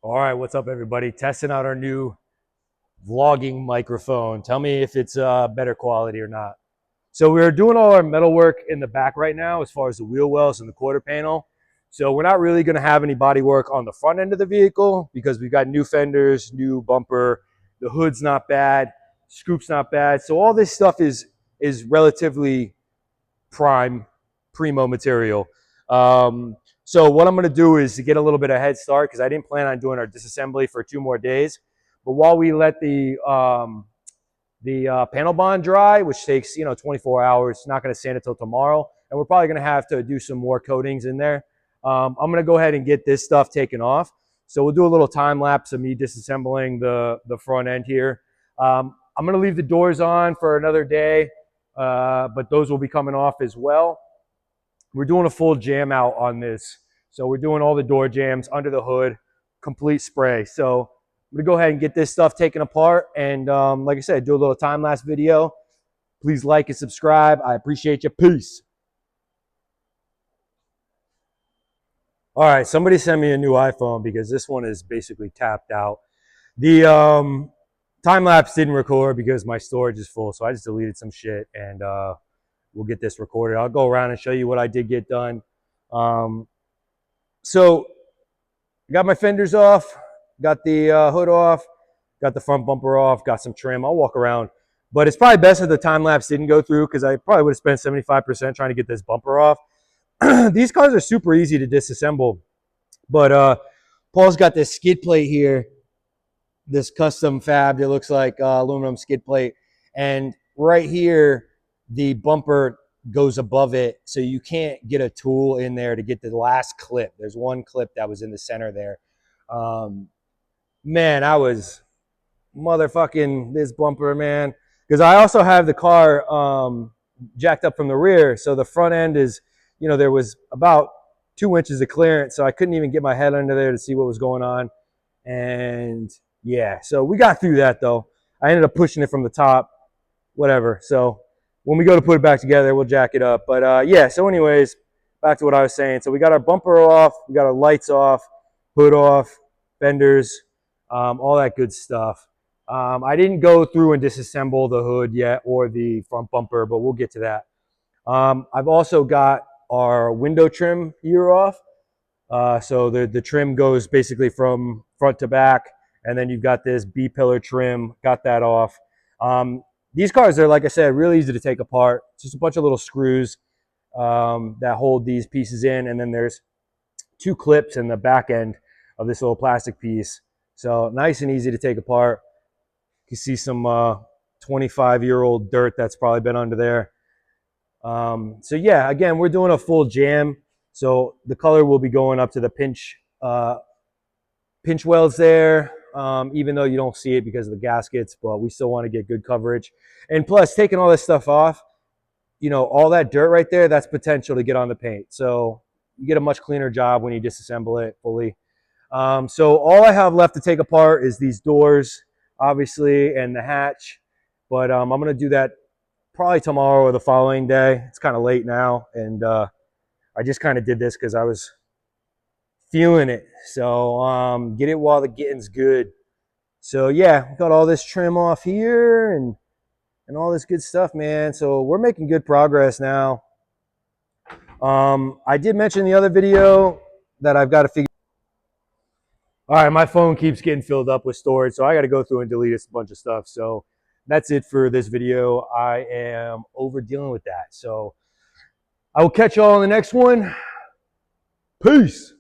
All right, what's up, everybody? Testing out our new vlogging microphone. Tell me if it's better quality or not. So we're doing all our metal work in the back right now as far as the wheel wells and the quarter panel. So we're not really going to have any body work on the front end of the vehicle because we've got new fenders, new bumper. The hood's not bad, scoop's not bad. So all this stuff is relatively primo material. So what I'm going to do is to get a little bit of head start because I didn't plan on doing our disassembly for 2 more days. But while we let the panel bond dry, which takes 24 hours, not going to sand it till tomorrow, and we're probably going to have to do some more coatings in there. I'm going to go ahead and get this stuff taken off. So we'll do a little time lapse of me disassembling the front end here. I'm going to leave the doors on for another day, but those will be coming off as well. We're doing a full jam out on this. So we're doing all the door jams under the hood, complete spray. So I'm gonna go ahead and get this stuff taken apart. And like I said, do a little time-lapse video. Please like and subscribe. I appreciate you. Peace. All right, somebody sent me a new iPhone because this one is basically tapped out. The time-lapse didn't record because my storage is full. So I just deleted some shit and we'll get this recorded. I'll go around and show you what I did get done. So I got my fenders off, got the hood off, got the front bumper off, got some trim. I'll walk around. But it's probably best if the time lapse didn't go through because I probably would have spent 75% trying to get this bumper off. These cars are super easy to disassemble. But Paul's got this skid plate here, this custom fab that looks like aluminum skid plate. And right here, the bumper goes above it, so you can't get a tool in there to get the last clip. There's one clip that was in the center there. Man, I was motherfucking this bumper, man, because I also have the car jacked up from the rear, so the front end is, there was about 2 inches of clearance, so I couldn't even get my head under there to see what was going on. And yeah, so we got through that though. I ended up pushing it from the top, whatever. So when we go to put it back together, we'll jack it up. But yeah, so anyways, back to what I was saying. So we got our bumper off, we got our lights off, hood off, fenders, all that good stuff. I didn't go through and disassemble the hood yet or the front bumper, but we'll get to that. I've also got our window trim here off. So the trim goes basically from front to back, and then you've got this B-pillar trim, got that off. These cars are, like I said, really easy to take apart. It's just a bunch of little screws that hold these pieces in, and then there's 2 clips in the back end of this little plastic piece. So nice and easy to take apart. You can see some 25-year-old dirt that's probably been under there. So yeah, again, we're doing a full jam. So the color will be going up to the pinch welds there. Even though you don't see it because of the gaskets, but we still want to get good coverage. And plus, taking all this stuff off, all that dirt right there, that's potential to get on the paint. So you get a much cleaner job when you disassemble it fully. So all I have left to take apart is these doors, obviously, and the hatch. But I'm going to do that probably tomorrow or the following day. It's kind of late now, and I just kind of did this because I was feeling it. So get it while the getting's good. So yeah, got all this trim off here and all this good stuff, man. So we're making good progress now. I did mention in the other video that I've got to figure. All right, my phone keeps getting filled up with storage, so I got to go through and delete a bunch of stuff. So that's it for this video. I am over dealing with that. So I will catch y'all on the next one. Peace.